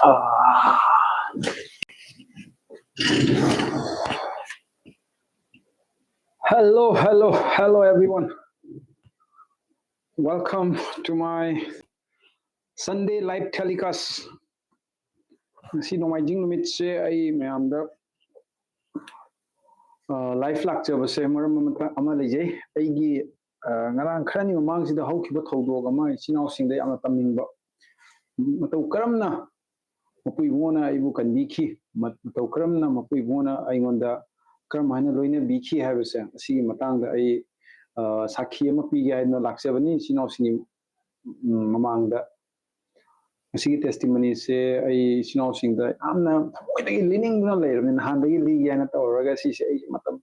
Ah. Hello, everyone. Welcome to my Sunday live telecast. Ngasi nomaijing numit se ai mayam da live lecture se maram ama lejai aigi ngarang kharani mamang sida haukiba thoudok ama chinau singdai ama tamningba matau karamna mapui bona aibu kanbiki matau karamna mapui bona aingonda karam haina loina biki habese asigi matangda ai sakhi ama pige haina laksabani chinau singi mamangda asigi testimony se ai chinau singda amna oidagi leaning na leirne handagi ligi ana tawraga si se ai matam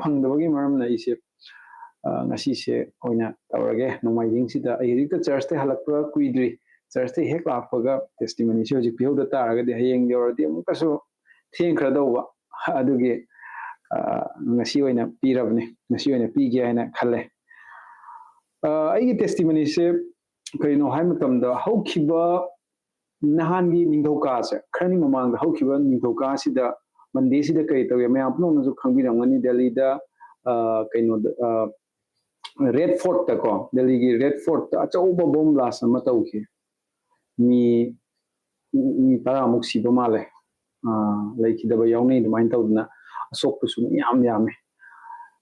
phangdabagi maramna ise ngasi se oina tawrage nomaijing sida ai rikta church te halakpa kuidri church te hek lakpaga testimony se hojik pihauda taraga de hayeng yoradi amukaso thengkhradauba adugi ngasi oina pirabne ngasi oina pige haina khalle ai testimony se kaino hai matamda haukiba nahangi ningthauka se kharani mamangda haukiba ningthauka sida mande sida kai tawe mayam pno ju khangbiramani delhi da kaino red fort ta ko delhi gi red fort ta achauba bomb blast ama tauki mi tara muksi bamale laiki da bayauni de main tawdna asok su yam yame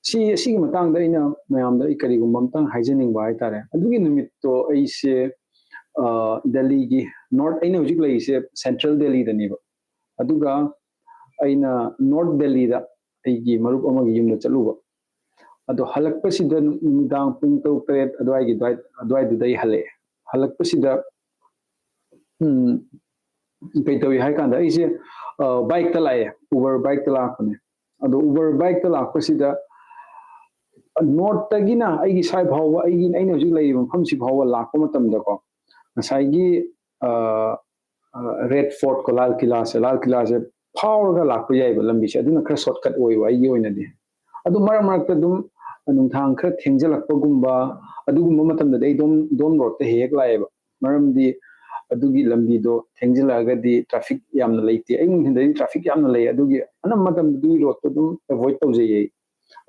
si matang da ina mayam da ikari gum mamtang haijening ba tare adugi numit to aise delhi gi north aina hujik lai se central delhi da ni ba aduga aina north delhi da aigi marup amagi yumna chaluba ado halakpa sida midang pung to pret adwai gi adwai du dai hale halakpa sida kai tawi hai kanda aise bike ta lai uber bike ta lakne ado uber bike ta lakpa sida north tagina aigi sai bhawa aigi aina hujik lai mafam si bhawa lakpa matam da ko ngasai gi red fort ko lal kila se power ga lakpa yai ba lambi se aduna khara shortcut oi wa aigi oina di adu marak marak ta dum nungthang khara thengjalakpa gumba adugumba matam da dai dom road ta hek lai ba maram di adugi lambi do thengjilaga di traffic yamna leite ai mun hindai traffic yamna lei adugi anam matam du road to dum avoid tawjei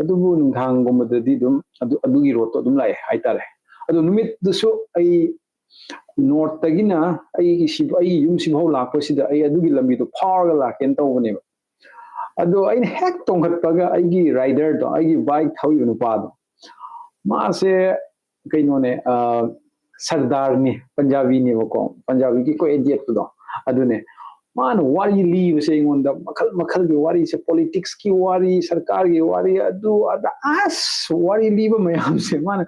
adubu nungthang gumba da di dum adugi road to dum lai haitare adu numit du so ai north tagina ai si ai yum si bhau lakpa sida ai adugi lambi do power la ken tawbane ba ado ai hek tongkhatpaga ai gi rider do ai gi bike thawi nu pa do ma se kaino ne Sardar ni Punjabi ni ko Punjabi ki ko idiot do adune man wari leave saying on the makhal gi wari se politics ki wari sarkar gi wari adu ada as wari leave mayam se man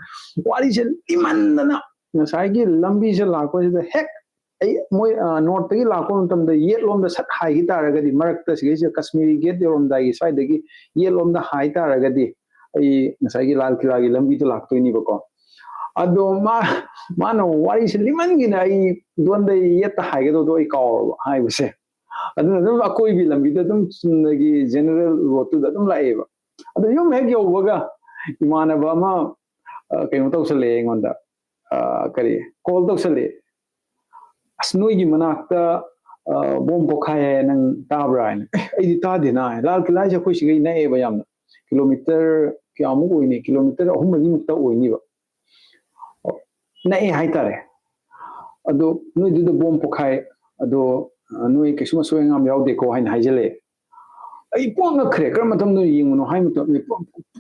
wari se imandana ngasai gi lambi se lakko se hek ai moi north gi lakko tam da yet lom da sat hai gi taraga di marak ta se kashmiri gate rom da gi sai da gi yet lom da hai taraga di ai ngasai gi lal kila gi lambi to lakto ni ba ko ado mano wari se liman gina ai donda yeta haige do ai kaw hai buse aduna dum akoi bi lambi da dum sunagi general road to da dum laeba ado yom hek yo waga imana ba ma kai mo tawsale ngonda kari call tawsale asnoi gi manakta bom pokhaya nang tabra ai di ta dina lal kilai se khoi sigai na eba yam kilometer kyamu oini kilometer 3 mukta oini ba nai hai tare ado noi du do bom pokhai ado noi kesuma soengam yaw de ko hain haijele ai pong na khre kar matam no yeng no hai matam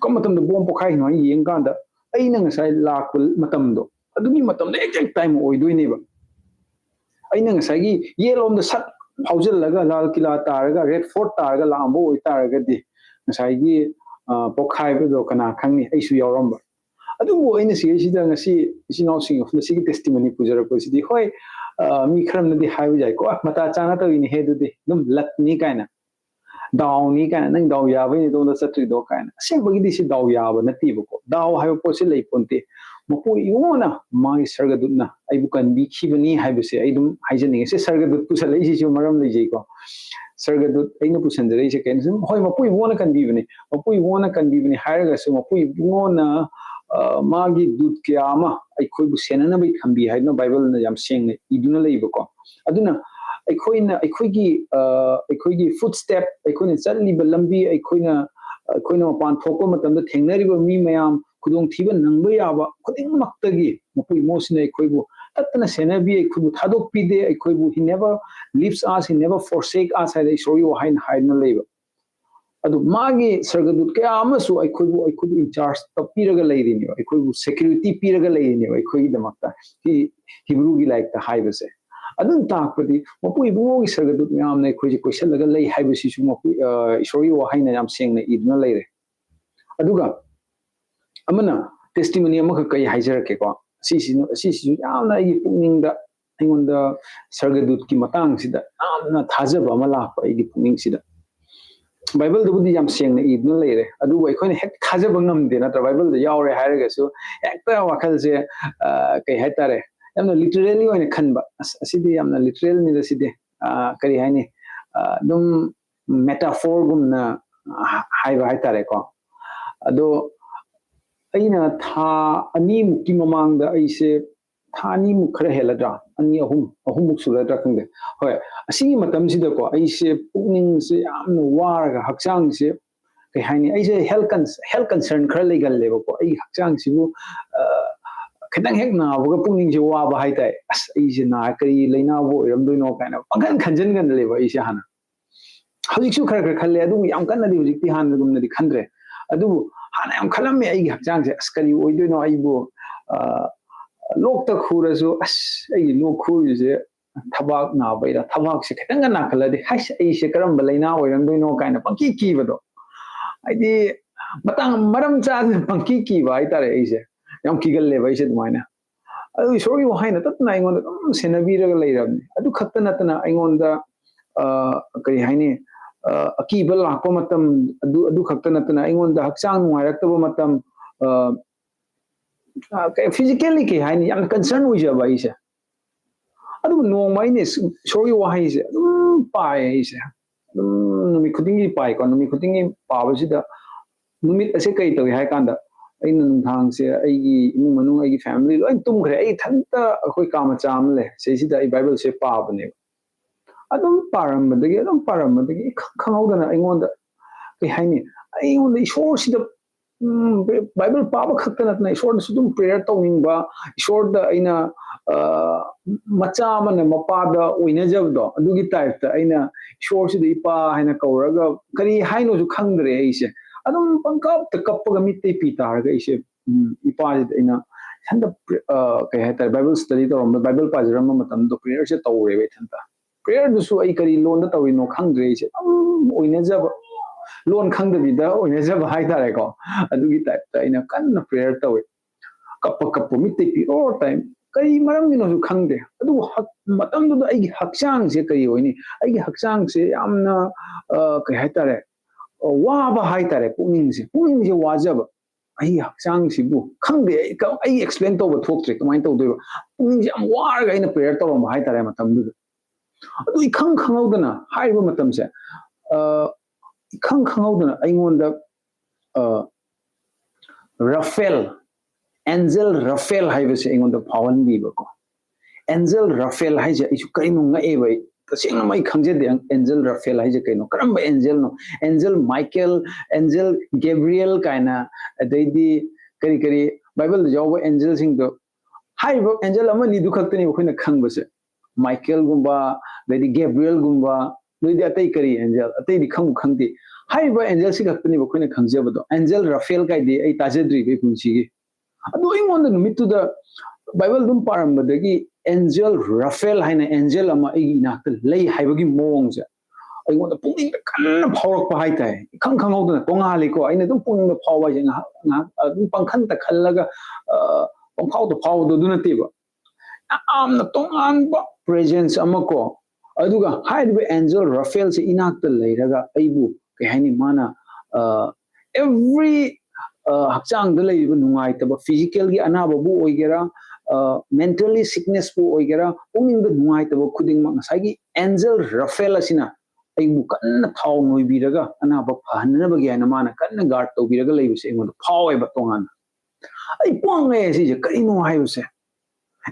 kam matam do bom pokhai no yeng kan da ai na ngasai lakul matam do adumi matam da exact time oi doi ne ba ai na ngasai gi yelom da sat phaujel laga lal kila taraga red fort taraga lambo oi taraga di ngasai gi pokhai do kana khangni ai su yawram ba adubu aina sida ngasi isinau sing of the testimony pujara ko sidi hoi mi khram na di haiu jai ko mata chana to ini he du di dum lat ni kaina daw ni kaina nang daw ya ba ni do da satri do kaina se bagi di si daw ya ba na ti ko daw hayo po se lei ponte mapu iona mai sargadutna ai bukan bi khibani haibu se ai dum haijani se sargadut pu salai si maram lei jai ko sargadut aina pu sanjare se kaina hoi mapu iona kan bi bani mapu iona kan bi bani hairaga se mapu iona magi dut kiyama ai khoi bu senana bai khambi haina bible na yam seng iduna leiba ko aduna ꯑꯩꯈꯣꯏꯒꯤ ꯐꯨꯠꯁ꯭ꯇꯦꯞ ꯑꯩꯈꯣꯏꯅ ꯆꯠꯂꯤꯕ ꯂꯝꯕꯤ ꯑꯩꯈꯣꯏꯅ ꯃꯄꯥꯟ ꯊꯣꯛꯄ ꯃꯇꯝꯗ ꯊꯦꯡꯅꯔꯤꯕ ꯃꯤ ꯃꯌꯥꯝ ꯈꯨꯗꯣꯡꯊꯤꯕ ꯅꯪꯕ ꯌꯥꯕ ꯈꯨꯗꯤꯡꯃꯛꯇꯒꯤ ꯃꯄꯨ ꯏꯃꯣꯁꯤꯅ ꯑꯩꯈꯣꯏꯕꯨ ꯇꯠꯇꯅ ꯁꯦꯟꯅꯕꯤ ꯑꯩꯈꯣꯏꯕꯨ ꯊꯥꯗꯣꯛꯄꯤꯗꯦ ꯑꯩꯈꯣꯏꯕꯨ he never leaves us he never forsake us ꯍꯥꯏꯅ ꯏꯁꯣꯔꯒꯤ ꯋꯥꯍꯩꯅ ꯍꯥꯏꯗꯨꯅ ꯂꯩꯕ ꯑꯗꯨ ꯃꯥꯒꯤ ꯁꯔꯒꯗꯨꯠ ꯀꯌꯥ ꯑꯃꯁꯨ ꯑꯩꯈꯣꯏꯕꯨ ꯏꯟꯆꯥꯔꯖ ꯄꯤꯔꯒ ꯂꯩꯔꯤꯅꯦꯕ ꯑꯩꯈꯣꯏꯕꯨ ꯁꯦꯀ꯭ꯌꯨꯔꯤꯇꯤ ꯄꯤꯔꯒ ꯂꯩꯔꯤꯅꯦꯕ ꯑꯩꯈꯣꯏꯒꯤꯗꯃꯛꯇ ꯍꯤꯕ꯭ꯔꯨꯒꯤ ꯂꯥꯏꯔꯤꯛꯇ ꯍꯥꯏꯕꯁꯦ ꯑꯗꯨꯝ ꯇꯥꯛꯄꯗꯤ ꯃꯄꯨ ꯏꯕꯨꯡꯉꯣꯒꯤ ꯁꯔꯒꯗꯨꯠ ꯃꯌꯥꯝꯅ ꯑꯩꯈꯣꯏꯁꯦ ꯀꯣꯏꯁꯜꯂꯒ ꯂꯩ ꯍꯥꯏꯕꯁꯤꯁꯨ ꯏꯁꯣꯔꯒꯤ ꯋꯥꯍꯩꯅ ꯌꯥꯝ ꯁꯦꯡꯅ ꯏꯗꯨꯅ ꯂꯩꯔꯦ ꯑꯗꯨꯒ ꯑꯃꯅ ꯇꯦꯁꯇꯤꯃꯣꯅꯤ ꯑꯃꯈꯛ ꯀꯩ ꯍꯥꯏꯖꯔꯛꯀꯦꯀꯣ ꯑꯁꯤꯁꯤꯁꯨ ꯌꯥꯝꯅ ꯑꯩꯒꯤ ꯄꯨꯛꯅꯤꯡꯗ ꯑꯩꯉꯣꯟꯗ ꯁꯔꯒꯗꯨꯠꯀꯤ ꯃꯇꯥꯡꯁꯤꯗ ꯌꯥꯝꯅ ꯊꯥꯖꯕ ꯑꯃ ꯂꯥꯛꯄ ꯑꯩꯒꯤ ꯄꯨꯛꯅꯤꯡꯁꯤꯗ ꯕꯥꯏꯕꯜꯗꯕꯨꯗꯤ ꯌꯥꯝ ꯁꯦꯡꯅ ꯏꯗꯨꯅ ꯂꯩꯔꯦ ꯑꯗꯨꯕꯨ ꯑꯩꯈꯣꯏꯅ ꯍꯦꯛ ꯊꯥꯖꯕ ꯉꯝꯗꯦ ꯅꯠꯇ꯭ꯔ ꯕꯥꯏꯕꯜꯗ ꯌꯥꯎꯔꯦ ꯍꯥꯏꯔꯒꯁꯨ ꯍꯦꯛꯇ ꯋꯥꯈꯜꯁꯦ ꯀꯩ ꯍꯥꯏꯇꯥꯔꯦ ꯌꯥꯝꯅ ꯂꯤꯇꯔꯦꯜꯂꯤ ꯑꯣꯏꯅ ꯈꯟꯕ ꯑꯁꯤꯗꯤ ꯌꯥꯝꯅ ꯂꯤꯇꯔꯦꯜꯅꯤꯗ ꯁꯤꯗꯤ ꯀꯔꯤ ꯍꯥꯏꯅꯤ ꯑꯗꯨꯝ ꯃꯦꯇꯥꯐꯣꯔꯒꯨꯝꯅ ꯍꯥꯏꯕ ꯍꯥꯏꯇꯥꯔꯦꯀꯣ ꯑꯗꯣ ꯑꯩꯅ ꯊꯥ ꯑꯅꯤꯃꯨꯛꯀꯤ ꯃꯃꯥꯡꯗ ꯑꯩꯁꯦ ꯊꯥ ꯑꯅꯤꯃꯨꯛ ꯈꯔ ꯍꯦꯜꯂꯗ꯭ꯔꯥ ꯑꯍꯨꯝꯃꯨꯛ ꯁꯨꯔꯗ꯭ꯔꯥ ꯈꯪꯗꯦ ꯍꯣꯏ ꯑꯁꯤꯒꯤ ꯃꯇꯝꯁꯤꯗꯀꯣ ꯑꯩꯁꯦ ꯄꯨꯛꯅꯤꯡꯁꯦ ꯌꯥꯝꯅ ꯋꯥꯔꯒ ꯍꯛꯆꯥꯡꯁꯦ ꯀꯩ ꯍꯥꯏꯅꯤ ꯑꯩꯁꯦ ꯍꯦꯜꯊ ꯀꯟꯁꯔꯟ ꯈꯔ ꯂꯩꯒꯜꯂꯦꯕꯀꯣ ꯑꯩꯒꯤ ꯍꯛꯆꯥꯡꯁꯤꯕꯨ ꯈꯤꯇꯪ ꯍꯦꯛ ꯅꯥꯕꯒ ꯄꯨꯛꯅꯤꯡꯁꯦ ꯋꯥꯕ ꯍꯥꯏꯇꯥꯔꯦ ꯑꯁ ꯑꯩꯁꯦ ꯀꯔꯤ ꯂꯩꯅꯥꯕꯨ ꯑꯣꯏꯔꯝꯗꯣꯏꯅꯣ ꯀꯥꯏꯅ ꯄꯪꯈꯟ ꯈꯟꯖꯟꯒꯜꯂꯦꯕ ꯑꯩꯁꯦ ꯍꯥꯟꯅ ꯍꯧꯖꯤꯛꯁꯨ ꯈꯔ ꯈꯜꯂꯦ ꯑꯗꯨꯕꯨ ꯌꯥꯝ ꯀꯟꯅꯗꯤ ꯍꯧꯖꯤꯛꯇꯤ ꯍꯥꯟꯅꯒꯨꯝꯅꯗꯤ ꯈꯟꯗ꯭ꯔꯦ ꯑꯗꯨꯕꯨ ꯍꯥꯟꯅ ꯌꯥꯝ ꯈꯜꯂꯝꯃꯦ ꯑꯩꯒꯤ ꯍꯛꯆꯥꯡꯁꯦ ꯑꯁ ꯀꯔꯤ ꯑꯣꯏꯗꯣꯏꯅꯣ ꯑꯩꯕꯨ ꯂꯣꯛꯇ ꯈꯨꯔꯁꯨ ꯑꯁ ꯑꯩꯒꯤ ꯂꯣꯛ ꯈꯨꯔꯤꯁꯦ ꯊꯕꯥꯛ ꯅꯥꯕꯩꯔꯥ ꯊꯕꯥꯛꯁꯦ ꯈꯤꯇꯪꯒ ꯅꯥꯈꯠꯂꯗꯤ ꯍꯩꯁ ꯑꯩꯁꯦ ꯀꯔꯝꯕ ꯂꯩꯅꯥ ꯑꯣꯏꯔꯝꯗꯣꯏꯅꯣ ꯀꯥꯏꯅ ꯄꯪꯀꯤ ꯀꯤꯕꯗꯣ ꯍꯥꯏꯗꯤ ꯃꯔꯝ ꯆꯥꯗꯅ ꯄꯪꯀꯤ ꯀꯤꯕ ꯍꯥꯏꯇꯥꯔꯦ ꯑꯩꯁꯦ ꯌꯥꯝ ꯀꯤꯒꯜꯂꯦꯕ ꯑꯩꯁꯦ ꯑꯗꯨꯃꯥꯏꯅ ꯑꯗꯨ ꯏꯁꯣꯔꯒꯤ ꯋꯥꯍꯩꯅ ꯇꯠꯇꯅ ꯑꯩꯉꯣꯟꯗ ꯑꯗꯨꯝ ꯁꯦꯟꯅꯕꯤꯔꯒ ꯂꯩꯔꯕꯅꯤ ꯑꯗꯨ ꯈꯛꯇ ꯅꯠꯇꯅ ꯑꯩꯉꯣꯟꯗ ꯀꯔꯤ ꯍꯥꯏꯅꯤ ꯑꯀꯤꯕ ꯂꯥꯛꯄ ꯃꯇꯝ ꯑꯗꯨ ꯈꯛꯇ ꯅꯠꯇꯅ ꯑꯩꯉꯣꯟꯗ ꯍꯛꯆꯥꯡ ꯅꯨꯡꯉꯥꯏꯔꯛꯇꯕ ꯃꯇꯝ ꯐꯤꯖꯤꯀꯦꯜꯂꯤ ꯀꯩ ꯍꯥꯏꯅꯤ ꯌꯥꯝꯅ ꯀꯟꯁꯔꯟ ꯑꯣꯏꯖꯕ ꯑꯩꯁꯦ ꯑꯗꯨꯕꯨ ꯅꯣꯡꯃ ꯑꯩꯅ ꯏꯁꯣꯔꯒꯤ ꯋꯥꯍꯩꯁꯦ ꯑꯗꯨꯝ ꯄꯥꯏ ꯑꯩꯁꯦ ꯑꯗꯨꯝ ꯅꯨꯃꯤꯠ ꯈꯨꯗꯤꯡꯒꯤ ꯄꯥꯏꯀꯣ ꯅꯨꯃꯤꯠ ꯈꯨꯗꯤꯡꯒꯤ ꯄꯥꯕꯁꯤꯗ ꯅꯨꯃꯤꯠ ꯑꯁꯦ ꯀꯩ ꯇꯧꯏ ꯍꯥꯏ ꯀꯥꯟꯗ ꯑꯩꯅ ꯅꯨꯡꯗꯥꯡꯁꯦ ꯑꯩꯒꯤ ꯏꯃꯨꯡ ꯃꯅꯨꯡ ꯑꯩꯒꯤ ꯐꯦꯃꯤꯂꯤ ꯂꯣꯏ ꯇꯨꯝꯈ꯭ꯔꯦ ꯑꯩ ꯏꯊꯟꯇ ꯑꯩꯈꯣꯏ ꯀꯥ ꯃꯆꯥ ꯑꯃ ꯂꯩ ꯁꯤꯁꯤꯗ ꯑꯩ ꯕꯥꯏꯕꯜꯁꯦ ꯄꯥꯕꯅꯦꯕ ꯑꯗꯨꯝ ꯄꯥꯔꯝꯕꯗꯒꯤ ꯈꯪꯍꯧꯗꯅ ꯑꯩꯉꯣꯟꯗ ꯀꯩ ꯍꯥꯏꯅꯤ ꯑꯩꯉꯣꯟꯗ ꯏꯁꯣꯔꯁꯤꯗ ꯕꯥꯏꯕꯜ ꯄꯥꯕ ꯈꯛꯇ ꯅꯠꯇꯅ ꯏꯁꯣꯔꯗꯁꯨ ꯑꯗꯨꯝ ꯄ꯭ꯔꯦꯌꯔ ꯇꯧꯅꯤꯡꯕ ꯏꯁꯣꯔꯗ ꯑꯩꯅ ꯃꯆꯥ ꯑꯃꯅ ꯃꯄꯥꯗ ꯑꯣꯏꯅꯖꯕꯗꯣ ꯑꯗꯨꯒꯤ ꯇꯥꯏꯞꯇ ꯑꯩꯅ ꯏꯁꯣꯔꯁꯤꯗ ꯏꯄꯥ ꯍꯥꯏꯅ ꯀꯧꯔꯒ ꯀꯔꯤ ꯍꯥꯏꯅꯣꯁꯨ ꯈꯪꯗ꯭ꯔꯦ ꯑꯩꯁꯦ ꯑꯗꯨꯝ ꯄꯪꯀꯞꯇ ꯀꯞꯄꯒ ꯃꯤꯠꯇꯩ ꯄꯤ ꯇꯥꯔꯒ ꯑꯩꯁꯦ ꯏꯄꯥꯁꯤꯗ ꯑꯩꯅ ꯏꯊꯟꯇ ꯀꯩ ꯍꯥꯏꯇꯥꯔꯦ ꯕꯥꯏꯕꯜ ꯁ꯭ꯇꯗꯤ ꯇꯧꯔꯝꯕ ꯕꯥꯏꯕꯜ ꯄꯥꯖꯔꯝꯕ ꯃꯇꯝꯗꯣ ꯄ꯭ꯔꯦꯌꯔꯁꯦ ꯇꯧꯔꯦꯕ ꯏꯊꯟꯇ ꯄ꯭ꯔꯦꯌꯔꯗꯨꯁꯨ ꯑꯩ ꯀꯔꯤ ꯂꯣꯟꯗ ꯇꯧꯔꯤꯅꯣ ꯈꯪꯗ꯭ꯔꯦ ꯑꯩꯁꯦ ꯑꯗꯨꯝ ꯑꯣꯏꯅꯖꯕ ꯂꯣꯟ ꯈꯪꯗꯕꯤꯗ ꯑꯣꯏꯅꯖꯕ ꯍꯥꯏꯇꯥꯔꯦꯀꯣ ꯑꯗꯨꯒꯤ ꯇꯥꯏꯞꯇ ꯑꯩꯅ ꯀꯟꯅ ꯄ꯭ꯔꯦꯌꯔ ꯇꯧꯋꯦ ꯀꯞꯄ ꯃꯤꯠꯇꯩ ꯄꯤ ꯑꯣꯜ ꯇꯥꯏꯝ ꯀꯔꯤ ꯃꯔꯝꯒꯤꯅꯣꯁꯨ ꯈꯪꯗꯦ ꯑꯗꯨꯕꯨ ꯃꯇꯝꯗꯨꯗ ꯑꯩꯒꯤ ꯍꯛꯆꯥꯡꯁꯦ ꯀꯔꯤ ꯑꯣꯏꯅꯤ ꯑꯩꯒꯤ ꯍꯛꯆꯥꯡꯁꯦ ꯌꯥꯝꯅ ꯀꯩ ꯍꯥꯏꯇꯥꯔꯦ ꯋꯥꯕ ꯍꯥꯏꯇꯥꯔꯦ ꯄꯨꯛꯅꯤꯡꯁꯦ ꯋꯥꯖꯕ ꯑꯩꯒꯤ ꯍꯛꯆꯥꯡꯁꯤꯕꯨ ꯈꯪꯗꯦ ꯑꯩ ꯑꯦꯛꯁꯄ꯭ꯂꯦꯟ ꯇꯧꯕ ꯊꯣꯛꯇ꯭ꯔꯦ ꯀꯃꯥꯏꯅ ꯇꯧꯗꯣꯏꯕ ꯄꯨꯛꯅꯤꯡꯁꯦ ꯌꯥꯝ ꯋꯥꯔꯒ ꯑꯩꯅ ꯄ꯭ꯔꯦꯌꯔ ꯇꯧꯔꯝꯕ ꯍꯥꯏꯇꯥꯔꯦ ꯃꯇꯝꯗꯨꯗ ꯑꯗꯨ ꯈꯪꯍꯧꯗꯅ ꯍꯥꯏꯔꯤꯕ ꯃꯇꯝꯁꯦ ꯈꯪꯍꯧꯗꯅ ꯑꯩꯉꯣꯟꯗ ꯔꯐꯦꯜ ꯑꯦꯟꯖꯦꯜ ꯔꯐꯦꯜ ꯍꯥꯏꯕꯁꯦ ꯑꯩꯉꯣꯟꯗ ꯐꯥꯎꯍꯟꯕꯤꯕꯀꯣ ꯑꯦꯟꯖꯦꯜ ꯔꯐꯦꯜ ꯍꯥꯏꯁꯦ ꯑꯩꯁꯨ ꯀꯔꯤꯅꯣ ꯉꯛꯑꯦꯕ ꯑꯩ ꯇꯁꯦꯡꯅ ꯑꯩ ꯈꯪꯖꯗꯦ ꯑꯦꯟꯖꯦꯜ ꯔꯐꯦꯜ ꯍꯥꯏꯁꯦ ꯀꯩꯅꯣ ꯀꯔꯝꯕ ꯑꯦꯟꯖꯦꯜꯅꯣ ꯑꯦꯟꯖꯦꯜ ꯃꯥꯏꯀꯦꯜ ꯑꯦꯟꯖꯦꯜ ꯒꯦꯕ꯭ꯔꯤꯌꯦꯜ ꯀꯥꯏꯅ ꯑꯗꯩꯗꯤ ꯀꯔꯤ ꯕꯥꯏꯕꯜꯗ ꯌꯥꯎꯕ ꯑꯦꯟꯖꯦꯜꯁꯤꯡꯗꯣ ꯍꯥꯏꯔꯤꯕ ꯑꯦꯟꯖꯦꯜ ꯑꯃꯅꯤꯗꯨ ꯈꯛꯇꯅꯦꯕ ꯑꯩꯈꯣꯏꯅ ꯈꯪꯕꯁꯦ ꯃꯥꯏꯀꯦꯜꯒꯨꯝꯕ ꯑꯗꯩꯗꯤ ꯒꯦꯕ꯭ꯔꯤꯌꯦꯜꯒꯨꯝꯕ ꯑꯗꯩꯗꯤ ꯑꯇꯩ ꯀꯔꯤ ꯑꯦꯟꯖꯦꯜ ꯑꯇꯩꯗꯤ ꯈꯪꯗꯦ ꯍꯥꯏꯔꯤꯕ ꯑꯦꯟꯖꯦꯜꯁꯤ ꯈꯛꯇꯅꯦꯕ ꯑꯩꯈꯣꯏꯅ ꯈꯪꯖꯕꯗꯣ ꯑꯦꯟꯖꯦꯜ ꯔꯐꯦꯜ ꯀꯥꯏꯗꯤ ꯑꯩ ꯇꯥꯖꯗ꯭ꯔꯤꯕ ꯄꯨꯟꯁꯤꯒꯤ ꯑꯗꯣ ꯑꯩꯉꯣꯟꯗ ꯅꯨꯃꯤꯠꯇꯨꯗ ꯕꯥꯏꯕꯜ ꯑꯗꯨꯝ ꯄꯥꯔꯝꯕꯗꯒꯤ ꯑꯦꯟꯖꯦꯜ ꯔꯐꯦꯜ ꯍꯥꯏꯅ ꯑꯦꯟꯖꯦꯜ ꯑꯃ ꯑꯩꯒꯤ ꯏꯅꯥꯛꯇ ꯂꯩ ꯍꯥꯏꯕꯒꯤ ꯃꯑꯣꯡꯁꯦ ꯑꯩꯉꯣꯟꯗ ꯄꯨꯛꯅꯤꯡꯗ ꯀꯟꯅ ꯐꯥꯎꯔꯛꯄ ꯍꯥꯏꯇꯥꯔꯦ ꯈꯪꯍꯧꯗꯅ ꯇꯣꯡꯉꯥꯜꯂꯤꯀꯣ ꯑꯩꯅ ꯑꯗꯨꯝ ꯄꯨꯛꯅꯤꯡꯗ ꯐꯥꯎꯕ ꯍꯥꯏꯁꯦ ꯉꯥꯏꯍꯥꯛ ꯑꯗꯨꯝ ꯄꯪꯈꯟꯇ ꯈꯜꯂꯒ ꯄꯪꯐꯥꯎꯗ ꯐꯥꯎꯕꯗꯣ ꯑꯗꯨ ꯅꯠꯇꯦꯕ ꯌꯥꯝꯅ ꯇꯣꯉꯥꯟꯕ ꯄ꯭ꯔꯦꯖꯦꯟꯁ ꯑꯃ ꯀꯣ ꯑꯗꯨꯒ ꯍꯥꯏꯔꯤꯕ ꯑꯦꯟꯖꯦꯜ ꯔꯐꯦꯜꯁꯦ ꯏꯅꯥꯛꯇ ꯂꯩꯔꯒ ꯑꯩꯕꯨ ꯀꯩ ꯍꯥꯏꯅꯤ ꯃꯥꯅ ꯑꯦꯚ꯭ꯔꯤ ꯍꯛꯆꯥꯡꯗ ꯂꯩꯔꯤꯕ ꯅꯨꯡꯉꯥꯏꯇꯕ ꯐꯤꯖꯤꯀꯦꯜꯒꯤ ꯑꯅꯥꯕꯕꯨ ꯑꯣꯏꯒꯦꯔꯥ ꯃꯦꯟꯇꯦꯜꯂꯤ ꯁꯤꯛꯅꯦꯁꯄꯨ ꯑꯣꯏꯒꯦꯔꯥ ꯄꯨꯛꯅꯤꯡꯗ ꯅꯨꯡꯉꯥꯏꯇꯕ ꯈꯨꯗꯤꯡꯃꯛ ꯉꯁꯥꯏꯒꯤ ꯑꯦꯟꯖꯦꯜ ꯔꯐꯦꯜ ꯑꯁꯤꯅ ꯑꯩꯕꯨ ꯀꯟꯅ ꯊꯥꯎ ꯅꯣꯏꯕꯤꯔꯒ ꯑꯅꯥꯕ ꯐꯍꯟꯅꯕꯒꯤ ꯍꯥꯏꯅ ꯃꯥꯅ ꯀꯟꯅ ꯒꯥꯔꯗ ꯇꯧꯕꯤꯔꯒ ꯂꯩꯕꯁꯦ ꯑꯩꯉꯣꯟꯗ ꯐꯥꯎꯋꯦꯕ ꯇꯣꯉꯥꯟꯅ ꯑꯩ ꯄꯣꯡꯉꯦ ꯁꯤꯁꯦ ꯀꯔꯤꯅꯣ ꯍꯥꯏꯕꯁꯦ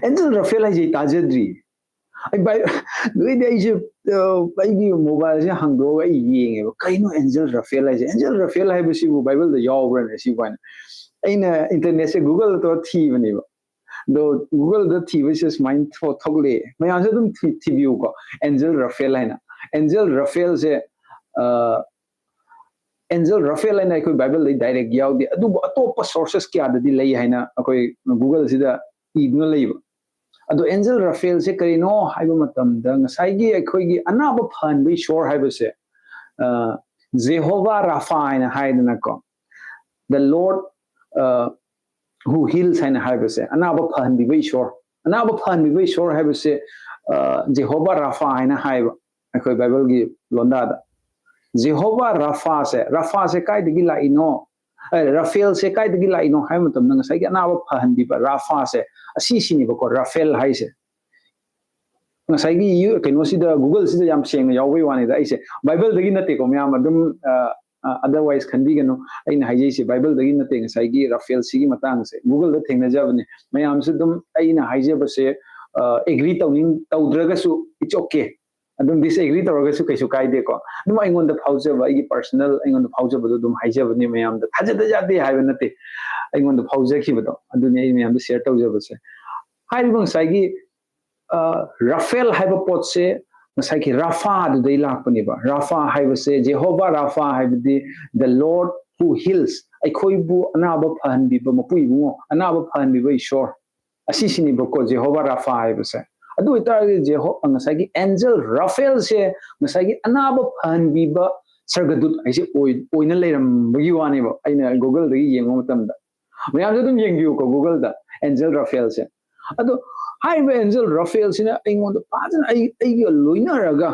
ꯑꯦꯟꯖꯦꯜ ꯔꯐꯦꯜ ꯍꯥꯏꯁꯦ ꯑꯩ ꯇꯥꯖꯗ꯭ꯔꯤ ꯑꯩꯒꯤ ꯃꯣꯕꯥꯏꯜꯁꯦ ꯍꯥꯡꯗꯣꯛꯑꯒ ꯑꯩ ꯌꯦꯡꯉꯦꯕ ꯀꯩꯅꯣ ꯑꯦꯟꯖꯦꯜ ꯔꯐꯦꯜ ꯍꯥꯏꯁꯦ ꯑꯦꯟꯖꯦꯜ ꯔꯐꯦꯜ ꯍꯥꯏꯕꯁꯤꯕꯨ ꯕꯥꯏꯕꯜꯗ ꯌꯥꯎꯕ꯭ꯔꯅꯦ ꯁꯤꯕꯨ ꯍꯥꯏꯅ ꯑꯩꯅ ꯏꯟꯇꯔꯅꯦꯠꯁꯦ ꯒꯨꯒꯜꯗ ꯊꯤꯕꯅꯦꯕ ꯑꯗꯣ ꯒꯨꯒꯜꯗ ꯊꯤꯕꯁꯦ ꯁꯨꯃꯥꯏꯅ ꯊꯣꯛꯂꯛꯑꯦ ꯃꯌꯥꯝꯁꯨ ꯑꯗꯨꯝ ꯊꯤꯕꯤꯌꯨꯀꯣ ꯑꯦꯟꯖꯦꯜ ꯔꯐꯦꯜ ꯍꯥꯏꯅ ꯑꯦꯟꯖꯦꯜ ꯔꯐꯦꯜꯁꯦ ꯑꯦꯟꯖꯦꯜ ꯔꯐꯦꯜ ꯍꯥꯏꯅ ꯑꯩꯈꯣꯏ ꯕꯥꯏꯕꯜꯗ ꯗꯥꯏꯔꯦꯛ ꯌꯥꯎꯗꯦ ꯑꯗꯨꯕꯨ ꯑꯇꯣꯞꯄ ꯁꯣꯔꯁꯦꯁ ꯀꯌꯥꯗꯗꯤ ꯂꯩ ꯍꯥꯏꯅ ꯑꯩꯈꯣꯏ ꯒꯨꯒꯜꯁꯤꯗ ꯏꯗꯨꯅ ꯂꯩꯕ ꯑꯗꯣ ꯑꯦꯟꯖꯦꯜ ꯔꯐꯦꯜꯁꯦ ꯀꯔꯤꯅꯣ ꯍꯥꯏꯕ ꯃꯇꯝꯗ ꯉꯁꯥꯏꯒꯤ ꯑꯩꯈꯣꯏꯒꯤ ꯑꯅꯥꯕ ꯐꯍꯟꯕ ꯏꯁꯣꯔ ꯍꯥꯏꯕꯁꯦ ꯖꯦꯍꯣꯚꯥ ꯔꯥꯐꯥ ꯍꯥꯏꯅ ꯍꯥꯏꯗꯅꯀꯣ ꯗ ꯂꯣꯔꯗ who heals ꯍꯥꯏꯅ ꯍꯥꯏꯕꯁꯦ ꯑꯅꯥꯕ ꯐꯍꯟꯕꯤꯕ ꯏꯁꯣꯔ ꯑꯅꯥꯕ ꯐꯍꯟꯕꯤꯕ ꯏꯁꯣꯔ ꯍꯥꯏꯕꯁꯦ ꯖꯦꯍꯣꯚꯥ ꯔꯥꯐꯥ ꯍꯥꯏꯅ ꯍꯥꯏꯕ ꯑꯩꯈꯣꯏ ꯕꯥꯏꯕꯜꯒꯤ ꯂꯣꯟꯗꯥꯗ ꯖꯦꯍꯣꯚꯥ ꯔꯥꯐꯥꯁꯦ ꯀꯥꯏꯗꯒꯤ ꯂꯥꯛꯏꯅꯣ ꯔꯐꯦꯜꯁꯦ ꯀꯥꯏꯗꯒꯤ ꯂꯥꯛꯏꯅꯣ ꯍꯥꯏꯕ ꯃꯇꯝꯗ ꯉꯁꯥꯏꯒꯤ ꯑꯅꯥꯕ ꯐꯍꯟꯕꯤꯕ ꯔꯥꯐꯥꯁꯦ ꯑꯁꯤꯁꯤꯅꯦꯕꯀꯣ ꯔꯐꯦꯜ ꯍꯥꯏꯁꯦ ꯉꯁꯥꯏꯒꯤ ꯀꯩꯅꯣꯁꯤꯗ ꯒꯨꯒꯜꯁꯤꯗ ꯌꯥꯝ ꯁꯦꯡꯅ ꯌꯥꯎꯕꯩ ꯋꯥꯅꯤꯗ ꯑꯩꯁꯦ ꯕꯥꯏꯕꯜꯗꯒꯤ ꯅꯠꯇꯦꯀꯣ ꯃꯌꯥꯝ ꯑꯗꯨꯝ ꯑꯗꯔꯋꯥꯏꯁ ꯈꯟꯕꯤꯒꯅꯨ ꯑꯩꯅ ꯍꯥꯏꯖꯩꯁꯦ ꯕꯥꯏꯕꯜꯗꯒꯤ ꯅꯠꯇꯦ ꯉꯁꯥꯏꯒꯤ ꯔꯐꯦꯜꯁꯤꯒꯤ ꯃꯇꯥꯡꯁꯦ ꯒꯨꯒꯜꯗ ꯊꯦꯡꯅꯖꯕꯅꯦ ꯃꯌꯥꯝꯁꯨ ꯑꯗꯨꯝ ꯑꯩꯅ ꯍꯥꯏꯖꯕꯁꯦ ꯑꯦꯒ꯭ꯔꯤ ꯇꯧꯗ꯭ꯔꯒꯁꯨ ꯏꯠꯁ ꯑꯣꯀꯦ ꯑꯗꯨꯝ ꯗꯤꯁꯑꯦꯒ꯭ꯔꯤ ꯇꯧꯔꯒꯁꯨ ꯀꯩꯁꯨ ꯀꯥꯏꯗꯦꯀꯣ ꯑꯗꯨꯝ ꯑꯩꯉꯣꯟꯗ ꯐꯥꯎꯖꯕ ꯑꯩꯒꯤ ꯄꯔꯁꯣꯅꯦꯜ ꯑꯩꯉꯣꯟꯗ ꯐꯥꯎꯖꯕꯗꯣ ꯑꯗꯨꯝ ꯍꯥꯏꯖꯕꯅꯦ ꯃꯌꯥꯝꯗ ꯊꯥꯖꯗ ꯌꯥꯗꯦ ꯍꯥꯏꯕ ꯅꯠꯇꯦ ꯑꯩꯉꯣꯟꯗ ꯐꯥꯎꯖꯈꯤꯕꯗꯣ ꯑꯗꯨꯅꯤ ꯑꯩ ꯃꯌꯥꯝꯗ ꯁꯦꯌꯔ ꯇꯧꯖꯕꯁꯦ ꯍꯥꯏꯔꯤꯕ ꯉꯁꯥꯏꯒꯤ ꯔꯐꯦꯜ ꯍꯥꯏꯕ ꯄꯣꯠꯁꯦ ꯉꯁꯥꯏꯒꯤ ꯔꯥꯐꯥ ꯑꯗꯨꯗꯩ ꯂꯥꯛꯄꯅꯦꯕ ꯔꯥꯐꯥ ꯍꯥꯏꯕꯁꯦ ꯖꯦꯍꯣꯚꯥ ꯔꯥꯐꯥ ꯍꯥꯏꯕꯗꯤ ꯗ ꯂꯣꯔꯗ who heals ꯑꯩꯈꯣꯏꯕꯨ ꯑꯅꯥꯕ ꯐꯍꯟꯕꯤꯕ ꯃꯄꯨ ꯏꯕꯨꯡꯉꯣ ꯑꯅꯥꯕ ꯐꯍꯟꯕꯤꯕ ꯏꯁꯣꯔ ꯑꯁꯤꯁꯤꯅꯦꯕꯀꯣ ꯖꯦꯍꯣꯚꯥ ꯔꯥꯐꯥ ꯍꯥꯏꯕꯁꯦ ꯑꯗꯨ ꯑꯣꯏꯇꯥꯔꯒꯗꯤ ꯉꯁꯥꯏꯒꯤ ꯑꯦꯟꯖꯦꯜ ꯔꯐꯦꯜꯁꯦ ꯉꯁꯥꯏꯒꯤ ꯑꯅꯥꯕ ꯐꯍꯟꯕꯤꯕ ꯁꯔꯒꯗꯨꯠ ꯍꯥꯏꯁꯦ ꯑꯣꯏꯅ ꯂꯩꯔꯝꯕꯒꯤ ꯋꯥꯅꯦꯕ ꯑꯩꯅ ꯒꯨꯒꯜꯗꯒꯤ ꯌꯦꯡꯕ ꯃꯇꯝꯗ ꯃꯌꯥꯝꯁꯨ ꯑꯗꯨꯝ ꯌꯦꯡꯕꯤꯌꯨꯀꯣ ꯒꯨꯒꯜꯗ ꯑꯦꯟꯖꯦꯜ ꯔꯐꯦꯜꯁꯦ ꯑꯗꯣ ꯍꯥꯏꯔꯤꯕ ꯑꯦꯟꯖꯦꯜ ꯔꯐꯦꯜꯁꯤꯅ ꯑꯩꯉꯣꯟꯗ ꯐꯖꯅ ꯑꯩꯒ ꯂꯣꯏꯅꯔꯒ